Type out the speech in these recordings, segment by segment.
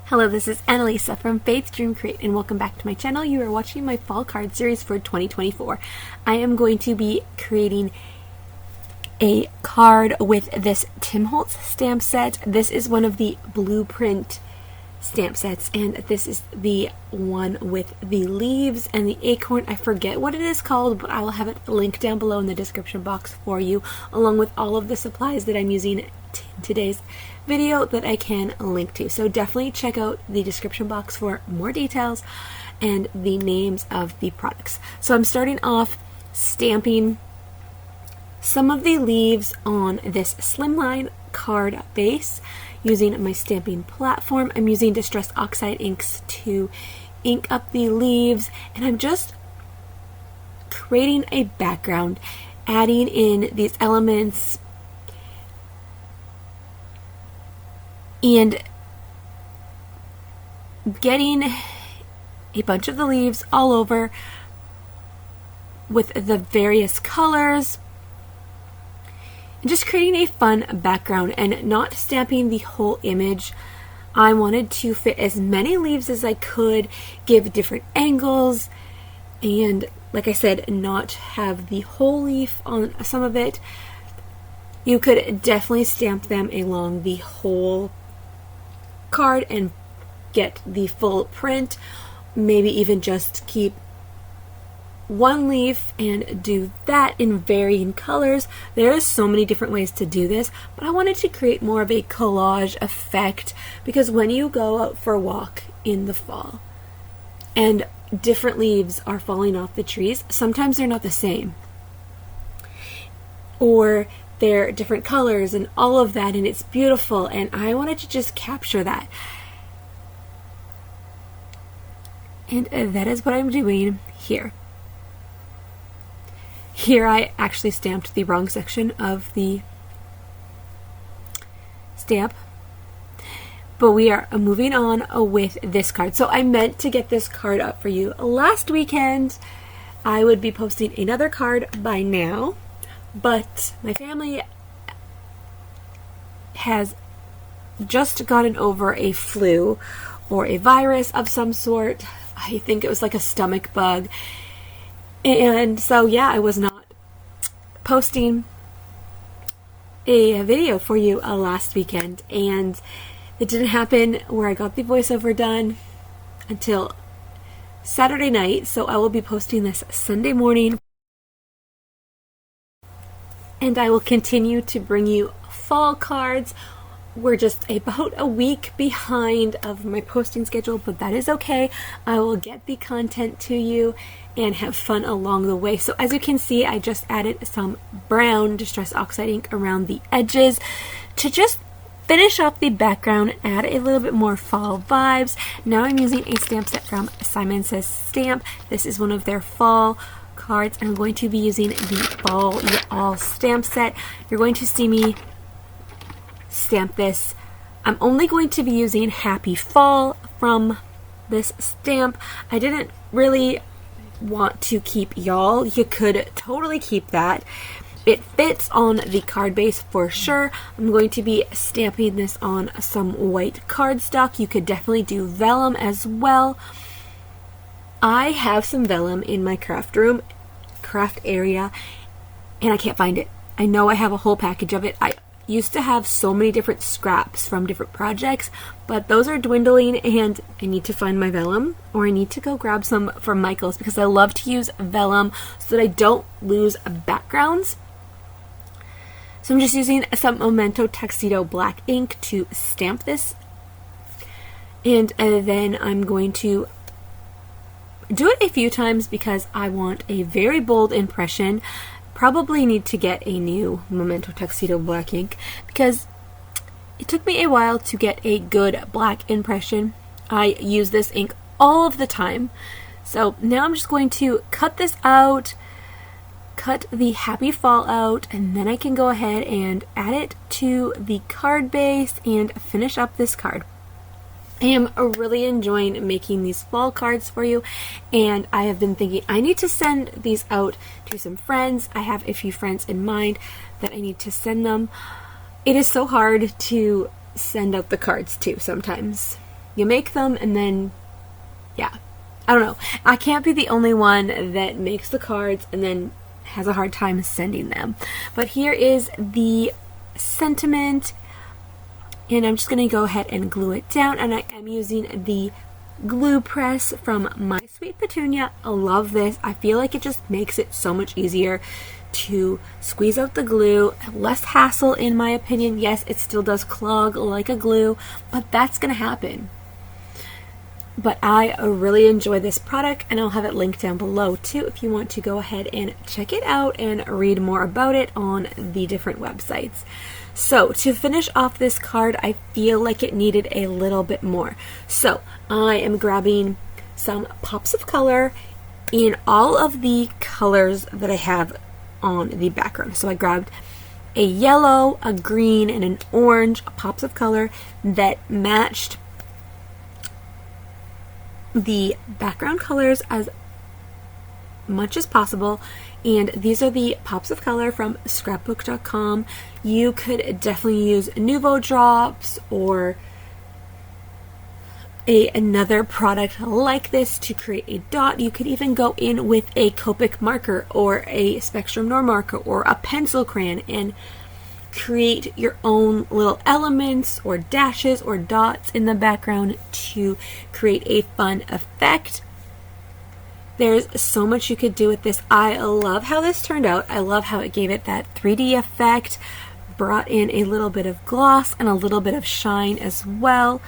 Hello, this is Annalisa from Faith Dream Create, and welcome back to my channel. You are watching my fall card series for 2024. I am going to be creating a card with this Tim Holtz stamp set. This is one of the blueprint stamp sets, and this is the one with the leaves and the acorn. I forget what it is called, but I will have it linked down below in the description box for you, along with all of the supplies that I'm using in today's video that I can link to. So definitely check out the description box for more details and the names of the products. So I'm starting off stamping some of the leaves on this Slimline card base using my stamping platform. I'm using Distress Oxide inks to ink up the leaves, and I'm just creating a background, adding in these elements and getting a bunch of the leaves all over with the various colors and just creating a fun background and not stamping the whole image. I wanted to fit as many leaves as I could, give different angles, and like I said, not have the whole leaf on some of it. You could definitely stamp them along the whole card and get the full print, maybe even just keep one leaf and do that in varying colors. There are so many different ways to do this, but I wanted to create more of a collage effect, because when you go out for a walk in the fall and different leaves are falling off the trees, sometimes they're not the same, or they're different colors and all of that, and it's beautiful, and I wanted to just capture that. And that is what I'm doing here. Here I actually stamped the wrong section of the stamp, but we are moving on with this card. So I meant to get this card up for you last weekend. I would be posting another card by now, but my family has just gotten over a flu or a virus of some sort. I think it was like a stomach bug. And so, yeah, I was not posting a video for you last weekend. And it didn't happen where I got the voiceover done until Saturday night. So I will be posting this Sunday morning. And I will continue to bring you fall cards. We're just about a week behind of my posting schedule, but that is okay. I will get the content to you and have fun along the way. So as you can see, I just added some brown Distress Oxide ink around the edges to just finish off the background, add a little bit more fall vibes. Now I'm using a stamp set from Simon Says Stamp. This is one of their fall cards, and I'm going to be using the Ball You All stamp set. You're going to see me stamp this. I'm only going to be using Happy Fall from this stamp. I didn't really want to keep y'all. You could totally keep that. It fits on the card base for sure. I'm going to be stamping this on some white cardstock. You could definitely do vellum as well. I have some vellum in my craft area, and I can't find it. I know I have a whole package of it. I used to have so many different scraps from different projects, but those are dwindling, and I need to find my vellum, or I need to go grab some from Michael's, because I love to use vellum so that I don't lose backgrounds. So I'm just using some Memento Tuxedo black ink to stamp this, and then I'm going to do it a few times because I want a very bold impression. Probably need to get a new Memento Tuxedo black ink because it took me a while to get a good black impression. I use this ink all of the time. So now I'm just going to cut this out, cut the Happy Fall out, and then I can go ahead and add it to the card base and finish up this card. I am really enjoying making these fall cards for you, and I have been thinking I need to send these out to some friends. I have a few friends in mind that I need to send them. It is so hard to send out the cards to sometimes. you make them and then, yeah. I don't know. I can't be the only one that makes the cards and then has a hard time sending them. But here is the sentiment, and I'm just going to go ahead and glue it down, and I am using the glue press from My Sweet Petunia. I love this. I feel like it just makes it so much easier to squeeze out the glue. Less hassle, in my opinion. Yes, it still does clog like a glue, but that's going to happen. But I really enjoy this product, and I'll have it linked down below too if you want to go ahead and check it out and read more about it on the different websites. So to finish off this card, I feel like it needed a little bit more. So I am grabbing some pops of color in all of the colors that I have on the background. So I grabbed a yellow, a green, and an orange pops of color that matched the background colors as much as possible, and these are the pops of color from scrapbook.com. You could definitely use Nuvo drops or another product like this to create a dot. You could even go in with a Copic marker or a Spectrum Noir marker or a pencil crayon and create your own little elements or dashes or dots in the background to create a fun effect. There's so much you could do with this. I love how this turned out. I love how it gave it that 3D effect, brought in a little bit of gloss and a little bit of shine as well.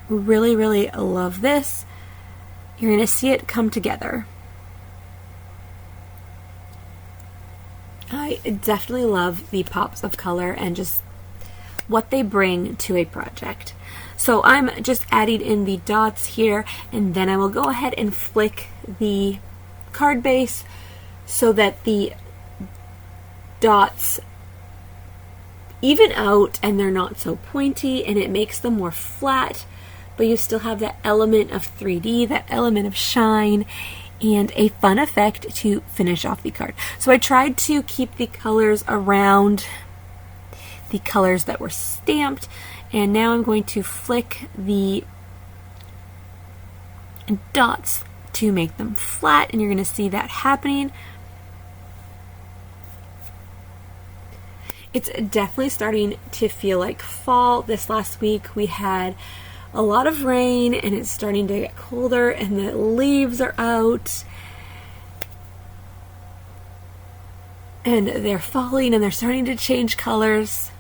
Really, really love this. You're going to see it come together. I definitely love the pops of color and just what they bring to a project. So I'm just adding in the dots here, and then I will go ahead and flick the card base so that the dots even out and they're not so pointy, and it makes them more flat, but you still have that element of 3D, that element of shine, and a fun effect to finish off the card. So I tried to keep the colors around the colors that were stamped, and now I'm going to flick the dots to make them flat, and you're going to see that happening. It's definitely starting to feel like fall. This last week we had a lot of rain, and it's starting to get colder, and the leaves are out and they're falling and they're starting to change colors.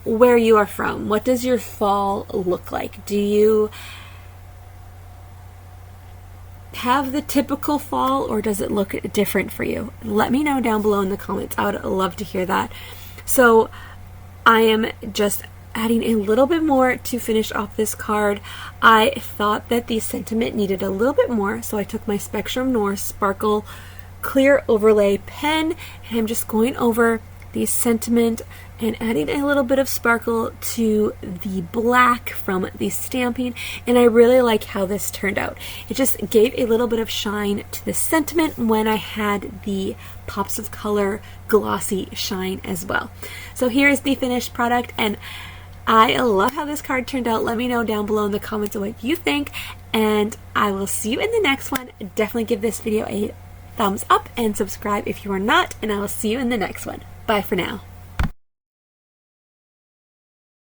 Where you are from, what does your fall look like? Do you have the typical fall, or does it look different for you? Let me know down below in the comments. I would love to hear that. So I am just adding a little bit more to finish off this card. I thought that the sentiment needed a little bit more, so I took my Spectrum Noir Sparkle Clear Overlay pen, and I'm just going over the sentiment and adding a little bit of sparkle to the black from the stamping, and I really like how this turned out. It just gave a little bit of shine to the sentiment when I had the pops of color glossy shine as well. So here's the finished product, and I love how this card turned out. Let me know down below in the comments what you think, and I will see you in the next one. Definitely give this video a thumbs up and subscribe if you are not, and I will see you in the next one. Bye for now.